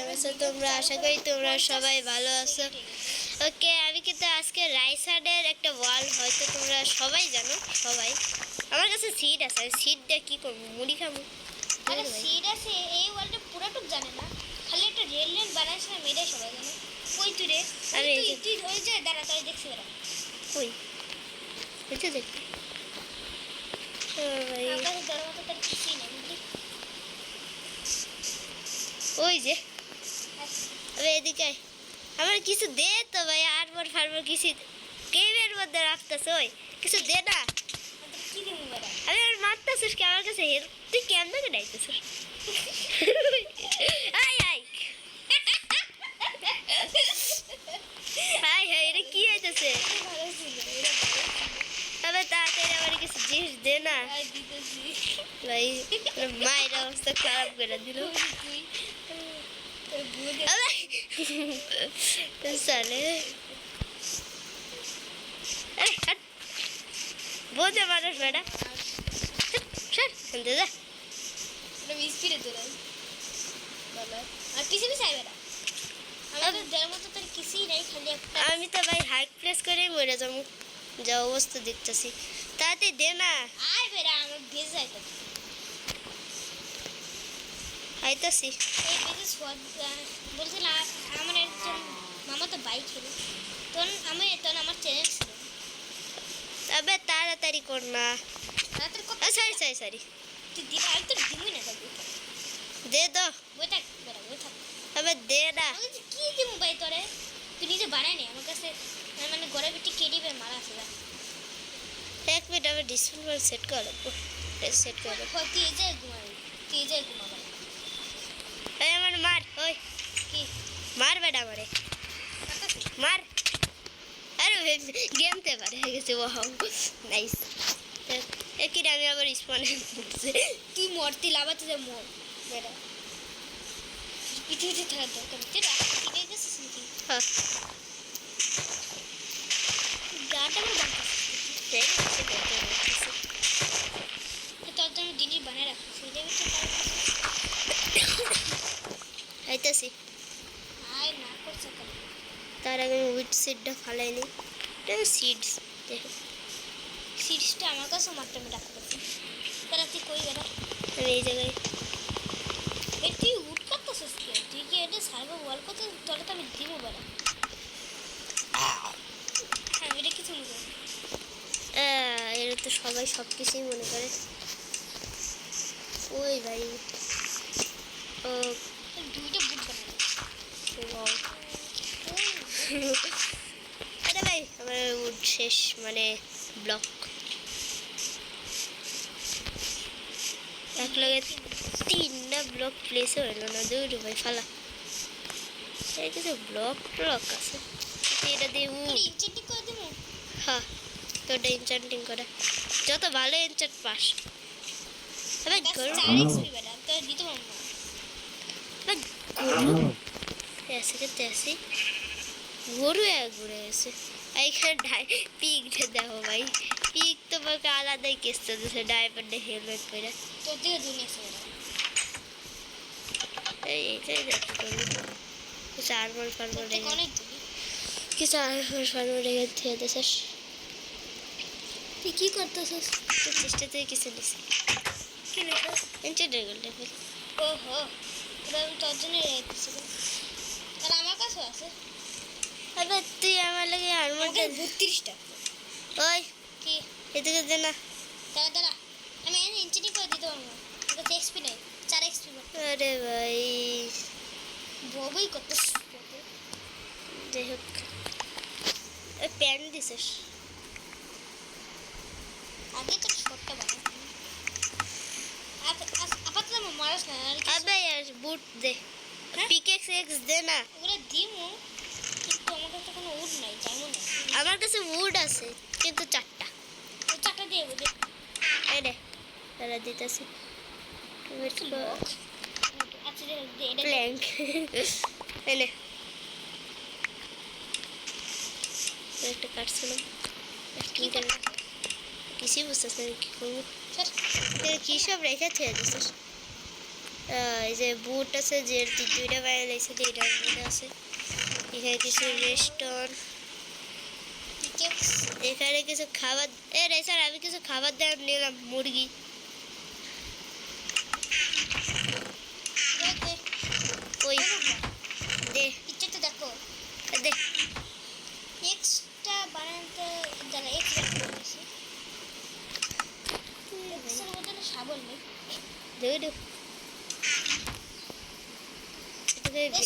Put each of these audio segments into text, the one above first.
কেমন আছো তোমরা? আশা করি তোমরা সবাই ভালো আছো। ওকে, আমি কিন্তু আজকে রাইসাডের একটা ওয়াল, হয়তো তোমরা সবাই জানো। সবাই আমার কাছে সিড আছে, সিড দিয়ে কী করবো? মুড়ি খাবো। আরে সিড আছে, এই ওয়ালটা পুরাটুক জানে না, খালি একটা রেল লাইন বানাইছে না, মেয়েটাই সবাই জানে। কই তুই রে? আরে তুই ওই যে দাঁড়া, তাই দেখছি দাঁড়া। কই এটা দেখতে আকাশে দেওয়ার মতো তার কিছুই নেই, বুঝলি? ওই যে আরে এদিকে আয়। আমার কিছু দে তো ভাই, আরবার ফারবার কিছু কেবের মধ্যে রাখতেছ। ওই কিছু দে না। কি দিব বেড়া? আরে আর মারতেছিস কি আমার কাছে? হের তুই কেমন করে ডাইতেছিস? আয় আয় হাই হাই, এটা কি হইতেছে? ভালো ছিল, তবে তাড়াতাড়ি আমার কিছু জিনিস দে না দিতেছি। ভাই। মায়ের অবস্থা খারাপ করে দিল। সালে বোঝে মানুষ বেটা। স্পিডে তোরাই বলো, আর কিছু কিছু আইবে না। আমাদের দেওয়ার মতো তার কিছুই নাই, খালি একটা। আমি তো ভাই হাইক প্লেস করেই মরে যাবো, যা অবস্থা দেখতেছি। তাড়াতাড়ি দে না। আয় বেড়া, আমার বেজ যাইতে আইতাছি। এই বেজে বলছিলাম আমার একজন মামা তো বাইক ছিল, তখন আমার চ্যানেল ছিল। তবে তাড়াতাড়ি কর না। তাড়াতাড়ি কর। সরি সরি সরি, তুই দিবি, আমি তো দিবই না, তাই দে তো। বই থাক বেড়া, বই থাক। তবে দে না। আমি বলছি, কি দিব ভাই তোরে? তুই নিজে বানাই নে আমার কাছে, মানে ঘরে বিটি কেডিবে মারা আছে যা। এক মিনিট, আমি ডিসপ্লে সেট করে রাখবো। সেট করে রাখবো। তুই এই যে ঘুমাবি, তুই এই যে ঘুমাবি। এই আমার মার। ওই কি মার বেটা আমারে, মার। আরে গেমতে পারে হয়ে গেছে। ও নাইস। একই আমি আবার স্পনে পড়ছে। তুই মরতি লাভাতে যে মর বেড়া, পিঠে থাকার দরকার নেই। তুই রাস্তা ঠিক হয়ে গেছিস নাকি? হ্যাঁ, গাটা আমার বাঁকাচ্ছিস, তোর জন্য জিনিস বানায় রাখছিস, সেই জায়গায় আইতাছি। আয় না করছে কেন? তার আগে আমি উইথ সিডটা ফালাইনি। সিডস দেখো, সিরিজটা আমার কাছেও মাত্র আমি রাখতে পারছি। তাহলে তুই কই বেড়া? আমি এই জায়গায়। তুই উঠ করতেছিস কি? তুই কি এটা সার্ভার ওয়াল করতে? তোরা তো আমি দিব বেড়া। হ্যাঁ, এটা কিছু মনে করি। এরা তো সবাই সব কিছুই মনে করে। ওই ভাই, ও দুইটা বুট বানাবো। wow। আরে ভাই, আমার উড শেষ, মানে ব্লক। এক লগে 3টা ব্লক প্লেসে হইলো না। দূর ভাই ফালা, এই কিছু ব্লক ব্লক আছে। এটা দিয়ে ইনচেন্টিং করে দেবো। হ্যাঁ, তোটা এনচান্টিং করে যত ভালো এনচান্ট পাস। তবে গরু 4 এক্সপি বেড়া, তো দিতে পারবো না। গরু এসে খেতে আসি, গরু এক ঘুরে গেছে। এইখানে পিকটা দেখো ভাই, পিক তোমাকে আলাদাই কেসতে দিচ্ছে, ডাইপারটা হেলমেট করে। তোর দিকে দুনিয়া আছে বেড়া। এইটাই দেখতে পারি। কিছু আরমল ফার্মল তোর থেকে অনেক দূরে। কিছু আরমল ফার্মল রেখে দিয়ে দিছিস। তুই কি করতেছিস? তোর চেষ্টা থেকে কিছু নিছি। কি লেখা? এনচান্টের গোল্ডে ফেল। ওহো, ওটা আমি তোর জন্য রেখেছিলাম। তাহলে আমার কাছেও আছে। আবার তুই আমার লাগে আরমলটা 32টা। ওই কি? এদিকে দে না। দাঁড়া দাঁড়া, আমি ইনচেন্টিং করে দিতে পারবো না। আমার কাছে এক্সপি নেই, 4 এক্সপি। আরে ভাই, ববই করতেছিস। যাই হোক, প্যান্ট দিছিস। আগে তো ছোটটা বানাই। আপাতত আমার মারাস না। আর আবে यार বুট দে, পিকেক্স এক্স দে না। ওগুলো দিমু, কিন্তু আমার কাছে কোনো উড নাই, যেমন আমার কাছে উড আছে কিন্তু 4টা। ওই 4টা দিয়ে দেবো। এই রে, তারা দিতেছি। আচ্ছা দে, এটা প্ল্যাঙ্ক এনে একটা কাটছিলাম। কি করতে? কিছুই বুঝতেছ না কি করবো। স্যার, তুই কী সব রেখে ছেড়ে দিছিস? এই যে বুট আছে যে দুইটা বাইরে লাইছে এইটার মধ্যে আছে। এখানে কিছু রেস্টন, এখানে কিছু খাবার। রেসার আমি কিছু খাবার দেওয়ার নিলাম, মুরগি। ওই দে পিকচারটা দেখো। দে এক্সটা বানাতে জানা এক্স করেছি। এক্সের মধ্যে সাবল নেই। দে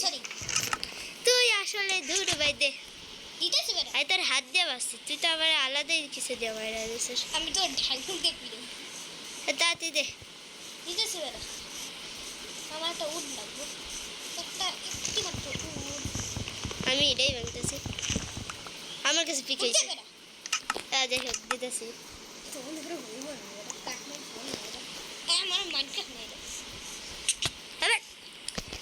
সরি তুই আসলে দূর ভাই দে দিতেছি বেটা। আই তোর হাত দিয়ে বাসছি, তুই তো আমার আলাদাই কিছু দিয়ে মারা দিছিস। আমি তো ঢাকুনকে পিড়ে তাড়াতাড়ি দে। দিতেছি বেটা। আমার একটা উড লাগবে, একটা একটি মাত্র উড। আমি এটাই ভাঙতেছি, আমার কাছে উঠতে পিকেছে। বেটা। যাই হোক দিতেছি। তখন ধরে হইব না বেটা, কাটলে ফোন না বেটা। আমার মাইনক্রাফট নেই রে। আরে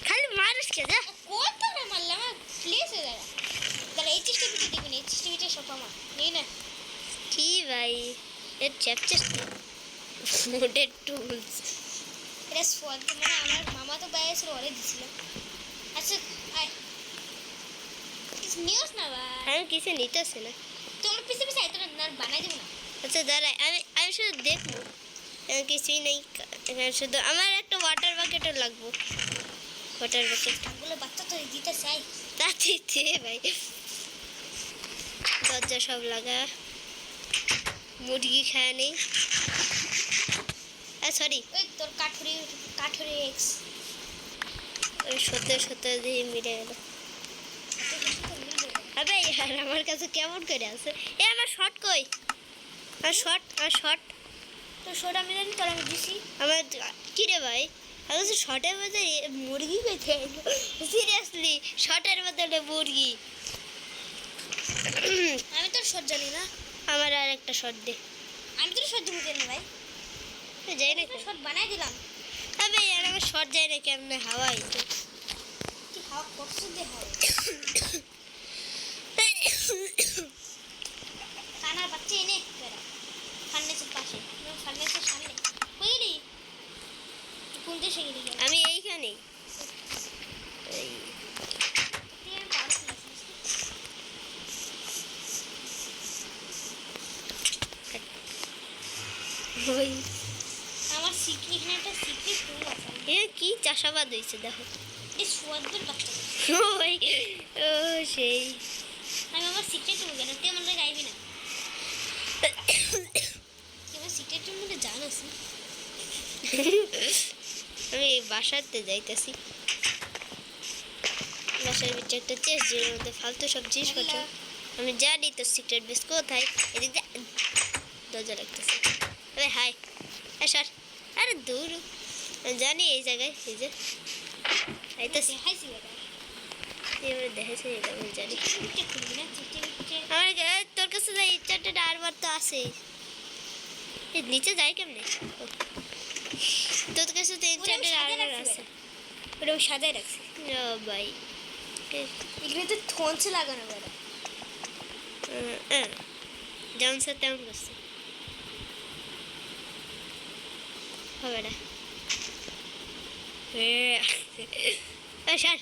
খালি মারিস কে যা। কত রে মারলাম, প্লিজ হয়ে যায়। তাহলে এই চেষ্টা বিটে দিবি না, এই চেষ্টা বিটে সব আমার নেই না। কি ভাই এর চ্যাপচার মোডের টুলস। এটা সোয়াদ মানে আমার মামা তো বাইরে ছিল, ওরে দিছিল। আচ্ছা আয় কিছু নিউজ না ভাই, আমি কিছু নিতেছি না। তোমার পিছে পিছে আয়, তোরা না বানাই দেবো না। আচ্ছা দাঁড়াই, আমি শুধু দেখবো, কিছুই নেই এখানে। শুধু আমার একটা ওয়াটার বাকেটও লাগবো, ওয়াটার বাকেট। ওগুলো বাচ্চা তো দিতে চাই। তা দিতে ভাই, দরজা সব লাগা। মুরগি খায় নেই, সরি ওই তোর কাঠুরি কাঠুরি এক্স ওই সত্যি দিয়ে মিলে গেল। আবে ইয়ার আমার কাছে কেমন করে আছে। আমার শর্ট কই, আর শর্ট তো সোডা আমি জানি, তোর আমি দিছি। আমার কি রে ভাই, আমি তো শর্টের মধ্যে মুরগি পেতে, সিরিয়াসলি শর্টের মধ্যে মুরগি। আমি তোর শট জানি না, আমার আর একটা শর্ট দে। আমি তোর শট দিব কেন ভাই? যাই না শট বানাই দিলাম। আবে ইয়ার আমার শর্ট যায় না কেমনে হাওয়াই তো। কি হাওয়া করছে দে হাওয়া। কানার বাচ্চা এনে বেড়া ফার্নেসের পাশে, ফার্নেসের সামনে। কইলি কোন দেশে গেলি? আমি এইখানেই। এই ওই আমার সিক্রেট, এখানে একটা সিক্রেট রুম আছে। এ কি চাষাবাদ হয়েছে দেখো। এই সোয়াদের বাচ্চা। ওই ও সেই আমি আমার সিক্রেট রুম কেন তুই আমার গাইবি না? আমার সিক্রেট রুম মধ্যে জান আছে। আমি বাসাতে যাইতেছি, বাসার ভিতরে একটা চেস্ট যেটার মধ্যে ফালতু সব জিনিসপত্র। আমি জানি তোর সিক্রেট বেস কোথায়, এদিক দিয়ে দরজা লাগতেছে। আরে হাই স্যার, আরে দূর, আমি জানি এই জায়গায়, এই যে আইতাছি। হাইছি বেটা এবারে দেখেছি, এটা আমি জানি। চিঠি খুলবি না, চিঠি আমার তোর কাছে যাই ইচ্ছাটা আরবার তো আছে, এই নিচে যাই কেমনে? তোর কাছে তো ইচ্ছাটা আরবার আছে, ওটা আমি সাজাই রাখছি। ও ভাই এগুলো তো থনসে লাগানো বেটা। যেমন স্যার তেমন করছে হবে না। স্যার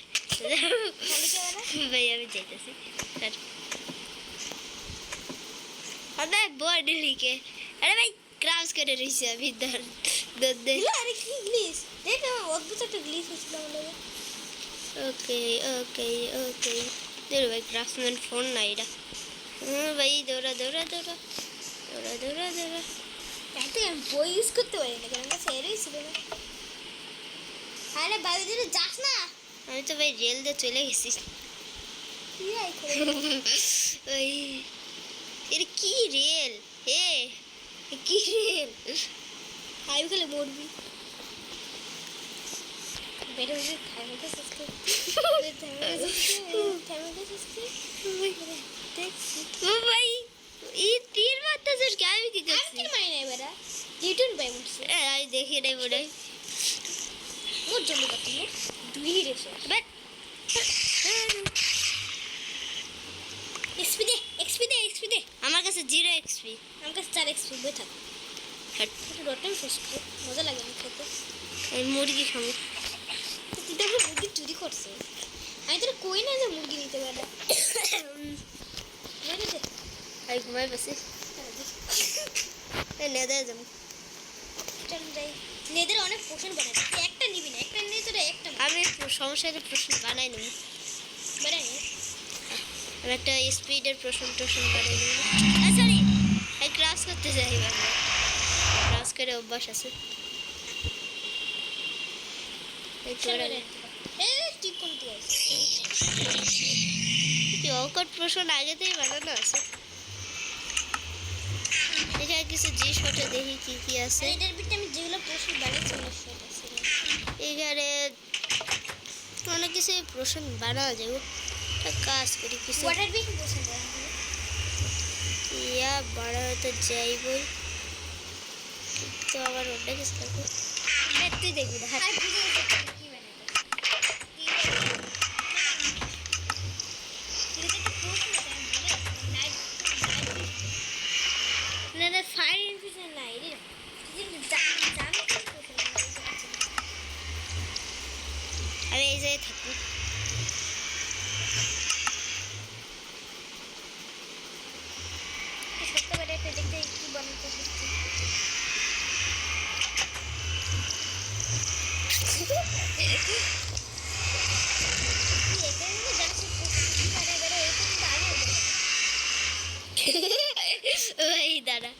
ভাই আমি যাইতেছি স্যার। আরে বোর্ড লিখে, আরে ভাই ক্রাউস করে রয়েছে আমি দে। আরে কি গ্লিচ দেখ, অদ্ভুত একটা গ্লিচ হয়েছিল আমার। ওকে ওকে ওকে দূর ভাই, ক্রাফটম্যান ফোন না এটা। ভাই দৌড়া দৌড়া দৌড়া দৌড়া দৌড়া দৌড়া। তাই আমি বই ইউজ করতে পারি না, কারণ কাছে এরই ছিল না। আরে বাইরে দিকে যাস না। আমি তো ভাই রেল দিয়ে চলে গেছি। কি আই করে ওই এটা কি রেল? এ কি রেল? আই গেলে মরবি। বেটা বেটা থামতে সস্তে থামতে সস্তে দেখছি। ও ভাই এই তীর মারতেছিস কি? আমি কি আমি করছি? কি মারি নাই বেটা, রিটার্ন বাই মুছে আমি দেখি নাই মনে হয়। মোর জমি কত মোর দুই রেছে। বাট এক্সপি দে এক্সপি দে এক্সপি দে। আমার কাছে 0 এক্সপি। আমার কাছে 4 এক্সপি বই থাক। হ্যাট একটু রটন ফিশ খাই, মজা লাগে আমি খেতে। আমি মুরগি খাবো। করছে? আমি তোর কই না যে মুরগি নিতে পারে আমি ঘুমাই পাচ্ছি নেদে যাবো চল যাই নেদের অনেক পোষণ বানাই একটা নিবি না একটা নিয়ে তোরা একটা আমি সমস্যার প্রশ্ন বানাই নেব বানাই আমি একটা স্পিডের প্রশ্ন বানাই নেব সরি আমি ক্লাস করতে যাই ক্লাস করে অভ্যাস আছে ঠিক করতে কি অকট প্রশ্ন আগেতেই বানানো আছে এখানে কিছু জিনিস পত্র দেখি কি কি আছে এটার ভিতরে আমি যেগুলো প্রশ্ন বানাইছি সেটা ছিল এখানে অনেক কিছু প্রশ্ন বানানো যাবে কাজ করি কিছু ওয়াটার বিক প্রশ্ন বানাবো ইয়া বাড়াতে যাইবই তো আবার ওটা কিছু থাকবে তুই দেখবি না আর বুঝে গেছি কি বানাবো না না ফায়ার ইনফিউশন নাই রে জানি আমি এই জায়গায় থাকবো সত্য করে একটা দেখতে কি বানাতে হচ্ছে ওই দাঁড়া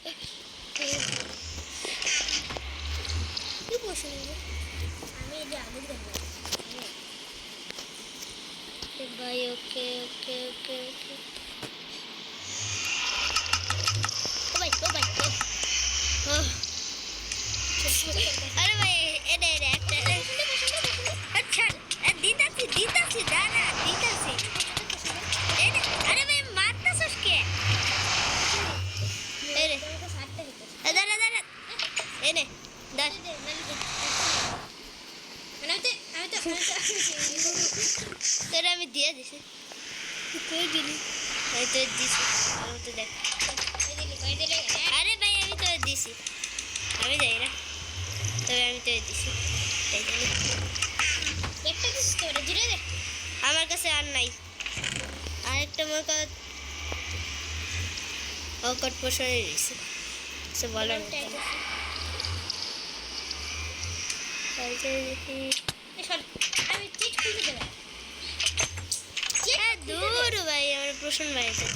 কি প্রশ্ন আমি এটা আগে দেখলাম ভাই ওকে ওকে ওকে ওকে ও ভাই ও আরে ভাই এটা একটা আচ্ছা দিতাছি দাঁড়া দিতাছি আরে ভাই মারতাছিস কে এরে দাঁড়া এনে দাঁড়া তোরা আমি দিয়ে দিছি কই দিলি আমি তো দিছি আমি তো দেখ আরে ভাই আমি তো দিছি আমি যাই না তবে আমি তো দিছি তাই জানি একটা কিছু তোরে জিরে দে আমার কাছে আর নাই আরেকটা আমার কাছে অকট পোষণে রয়েছে সে বলার মতো না। তাইতে দেখি আমি চিট খুলে দেব দূর ভাই আমার প্রশ্ন বাড়িতে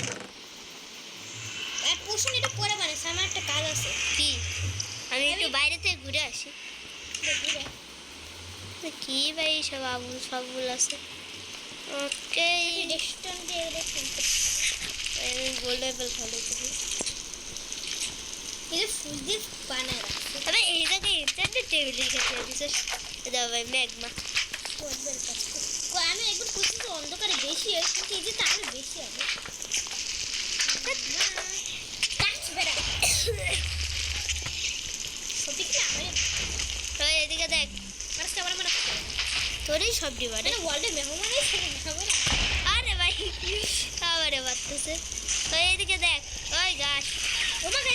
আর প্রশ্ন এটা পরে বানাইছে আমার একটা কাজ আছে কি আমি একটু বাইরে থেকে ঘুরে আসি দেখি রে কি ভাই সব আবুল ফাবুল আছে ওকে রেস্টুরেন্ট দিয়ে দেখুন আমি গোল্ড লেভেল ভালো করি এই ফুল দিয়ে বানায় রাখছে আরে এই জায়গায় ইন্টারনেট টেবিলের কাছে দিছিস দাও ভাই ম্যাগমা ওদের কাছে আমি একবার খুশি তো অন্ধকারে বেশি হয় কিন্তু এই যে তার বেশি হবে টাচ বেড়া সত্যি কি আমার তো এদিকে দেখ মানুষ কেমন মানে তোরই সব ডিমান্ড মানে ওয়ার্ল্ডে মেহমান এসে খাবার আরে ভাই আবারে বাড়তেছে তো এদিকে দেখ ওই গাছ ওমাকে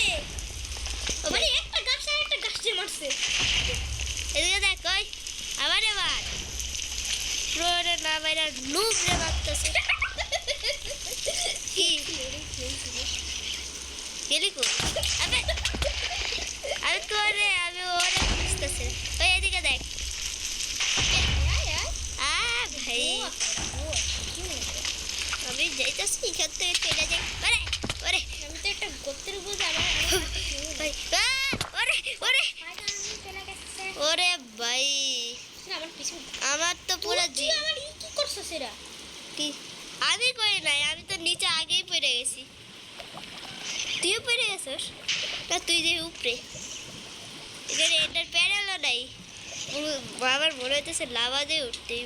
ও মানে একটা গাছ আর একটা গাছে মারছে এদিকে দেখ ওই আবার এবার প্রোরে না বাইরা নুব রে বাড়তেছে কি গেলি কো আবে আমি তোরে আমি ওরে খুঁজতেছে ওই এদিকে দেখ আ ভাই আমি যাইতাছি এখান থেকে চলে যাই ওরে ওরে আমি তো একটা গোত্রের উপর যাবো ভাই ওরে ওরে ওরে ভাই আমার পিছু আমার তো পুরো তুই আমার ই কি করছো সেরা কি আমি করি নাই আমি তো নিচে আগেই পড়ে গেছি তুইও পড়ে গেছিস না তুই যে উপরে এখানে এটার প্যারেলও নাই আমার মনে হইতেছে লাভা দিয়ে উঠতেই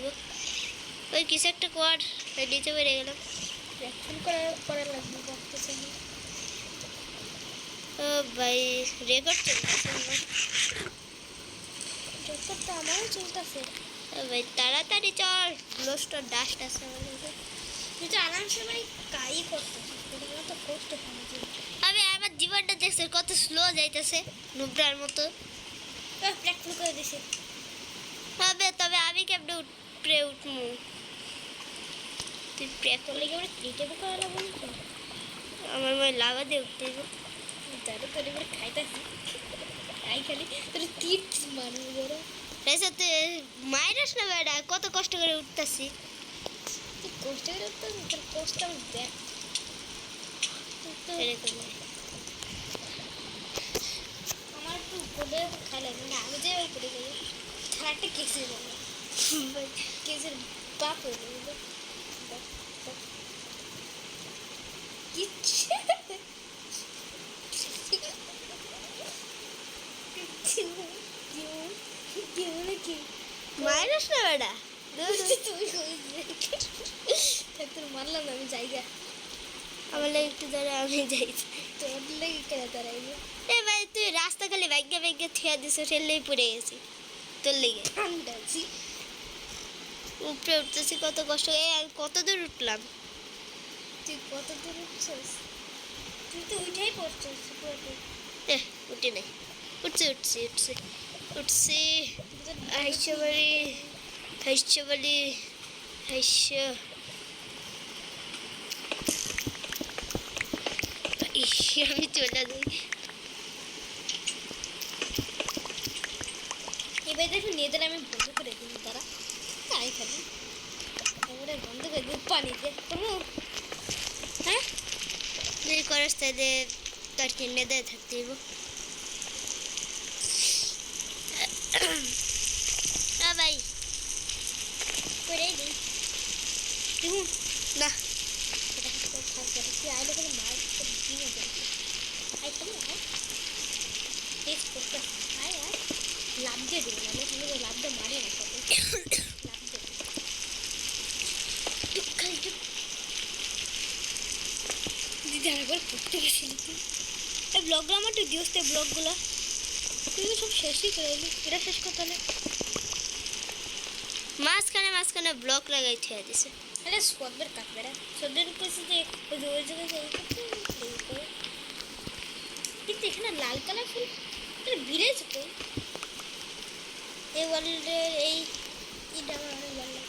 ওই কিছু একটা কর নিচে পড়ে গেলাম ফোন করা লাগবে করতেছে ও ভাই রেকর্ড চলতেছে রেকর্ডটা আমারও চলতেছে ও ভাই তাড়াতাড়ি চল লোস্টার ডাস্ট আছে আমাদের তুই তো আরামসে মানে কাই করতেছিস তোর তো করতে হবে আমি আমার জীবনটা দেখছে কত স্লো যাইতেছে নুবরার মতো ব্ল্যাক ফুল করে দিছে তবে আমি কেমনে উপরে উঠমু তুই প্র্যাক তোর লেগে আমরা কেটে বোকা হলো বলি তো আমার মনে লাভা দিয়ে উঠতে হইব। দাদা তোর এবার খাইতেছি খাই খালি তোর তীর মারবো ধরো রাইসা তুই মাইরাস না বেড়া, কত কষ্ট করে উঠতেছি। তুই কষ্ট করে তো তোর কষ্ট আমি দেখ এরকম না। আমার একটু কোলে খাই লাগে না আমি যে ওই করে গেলে তার একটা কেসে যাবো কেসের বাপ হয়ে যাবে কিচ্ছু কি মাইরাস না বেড়া, তোর মারলাম না আমি জায়গা আমার লাগে একটু ধরে আমি যাই। তোর লেগে কেন দাঁড়াইবে এ ভাই তুই রাস্তা খালি ভাগ্যে ভাগ্যে থিয়া দিছ, সেলেই পড়ে গেছি তোর লেগে। ঠান্ডা আছি উপরে উঠতেছি কত কষ্ট, আমি কত দূর উঠলাম। তুই কত দূর উঠছিস তুই তো উঠেই পড়ছিস উঠে নাই, উঠছি উঠছি উঠছি উঠছি হাইসে বাড়ি হাইসে বাড়ি হাইসে আমি চলে যাই। এবার দেখুন নেদের আমি বন্ধ করে দিই তারা তাই খালি এবারে বন্ধ করে দিই পানিতে কোনো হ্যাঁ যদি করাস তাহলে তোর কিনে দেয় থাকতে হইব। ভাই করে দিই দেখুন না তুই আইলে কোনো মার দিয়ে দেবে আই খালি আয় টেস্ট করতে আয় আয় লাভ দিয়ে দেবে না তুমি লাভ দিয়ে মারি না সাথে লাভ দিয়ে খালি দিদি আরেকবার পড়তে গেছিলি তুই এই ব্লগগুলো আমার তুই দিওস তো ব্লগগুলো তুই তো সব শেষই করে এলি এটা শেষ করতে হলে মাঝখানে মাঝখানে ব্লক লাগাই থিয়া দিছে। আরে সদবের কাটবে রে সদবের কইছে যে ওই জায়গায় যাই কিন্তু এখানে লাল কালার ফুল এটা বিরেছে তো এই ওয়ার্ল্ডের এই এটা আমার অনেক ভালো লাগে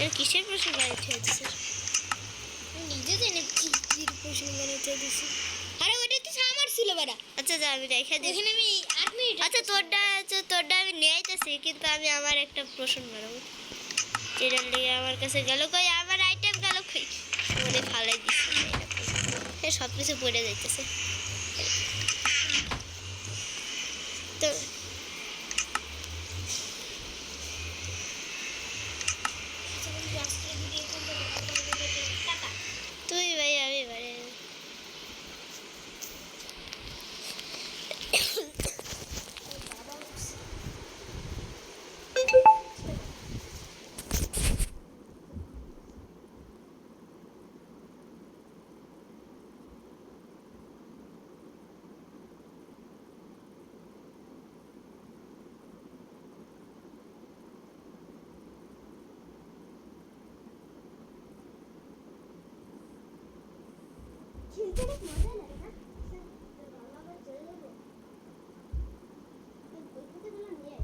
এর কিসের প্রশ্ন বানাই থিয়া দিছে? আমি নিজে জানি কি কি প্রশ্ন বানাইতে দিছি আরে ওইটা তো আমার ছিল বেটা আচ্ছা যা আমি রেখে দিই। এখানে আমি 8 মিনিট আচ্ছা তোরটা আমি নিয়ে আইতেছি, কিন্তু আমি আমার একটা প্রশ্ন বানাবো যেটার লেগে আমার কাছে গেল কই আমার আইটেম গেল কই মনে ফালাই দিচ্ছে সব কিছু পড়ে যাইতেছে। তো তুই ভাই আমি ভাই খেলতে অনেক মজা লাগে না ভালো আবার চলে যাবো বই খাতাগুলো নিয়ে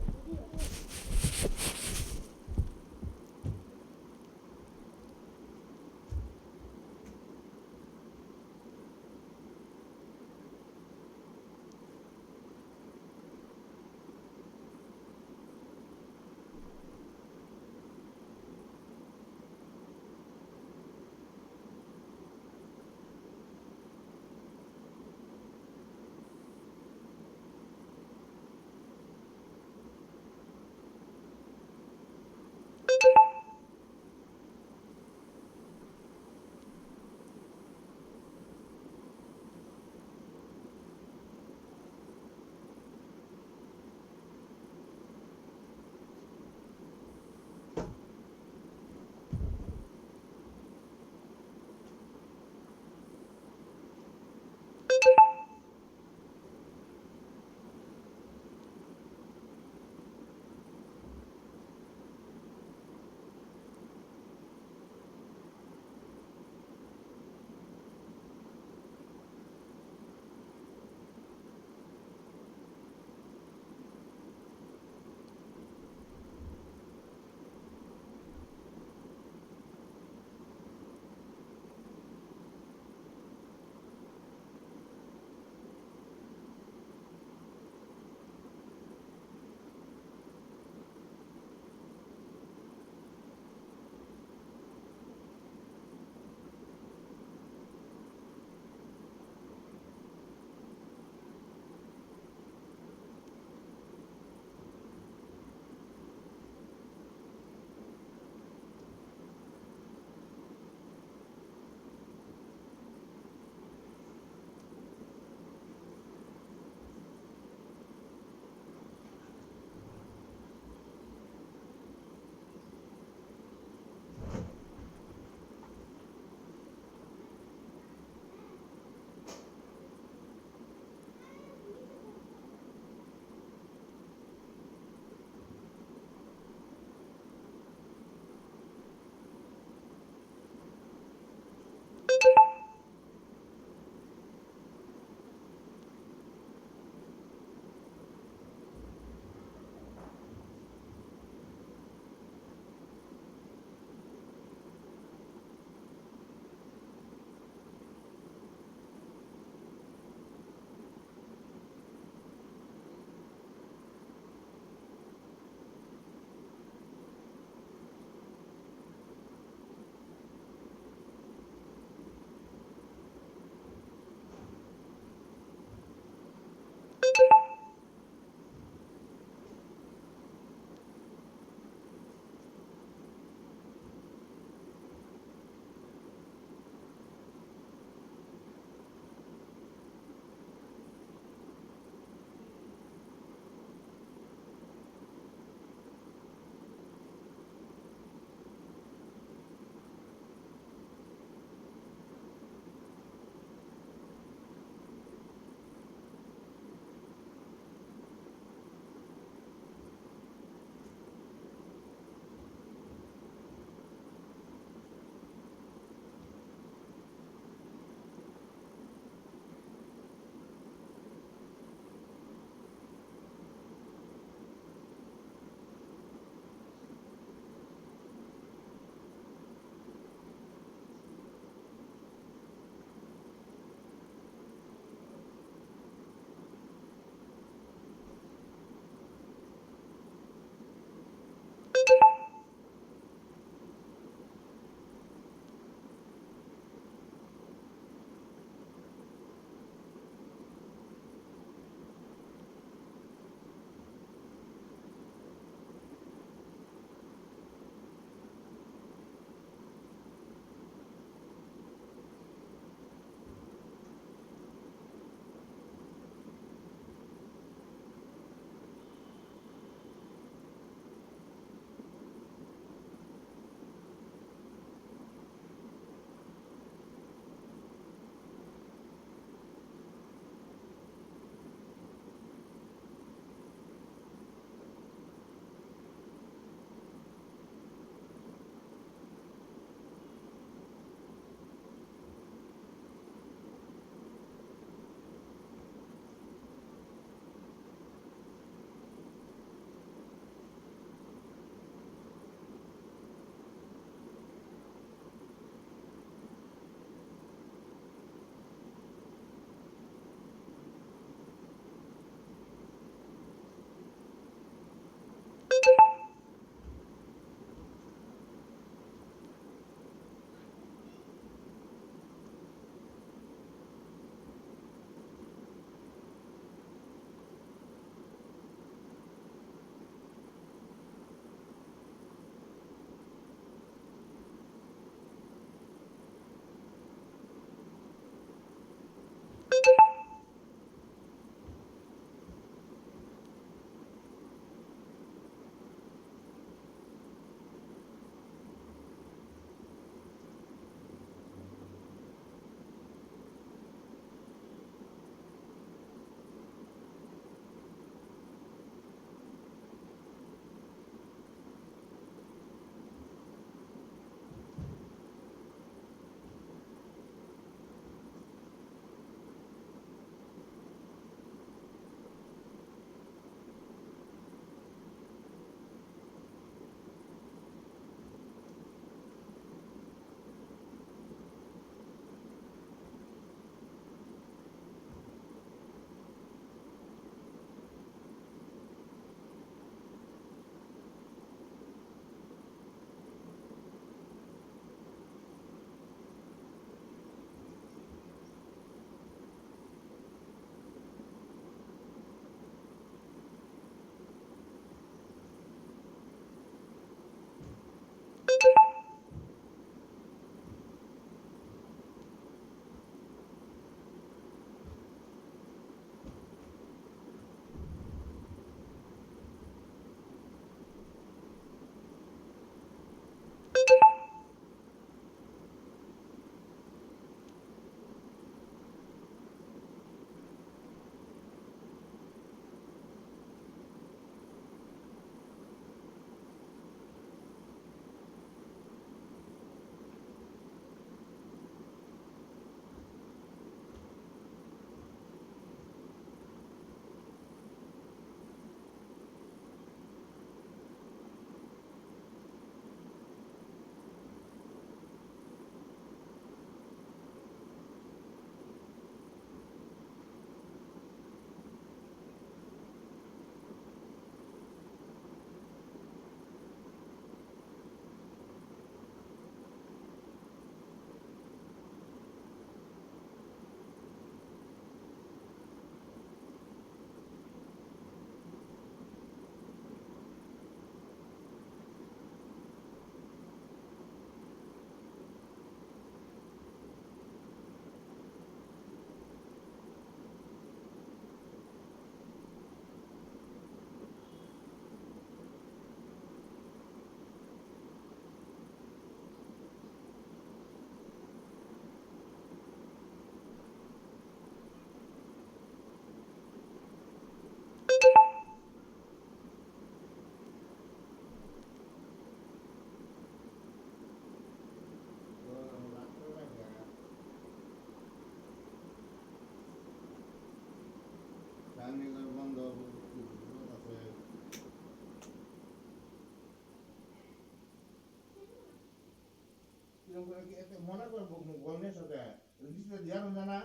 মনে করে বলনে সাথে লিস্টে দিয়া না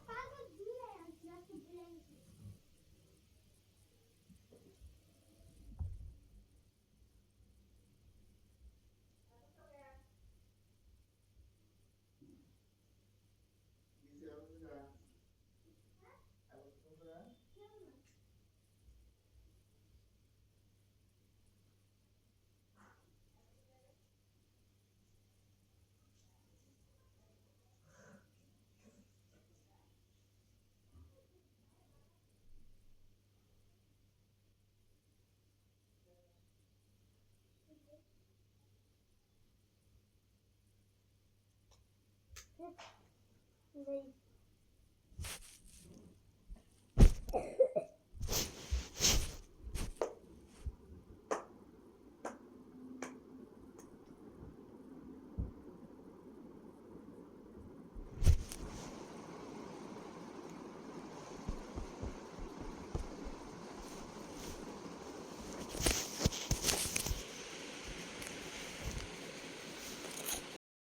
পাগল দিয়ে আছে আজকে বিলাই দিছে আমরা আর তোমরা They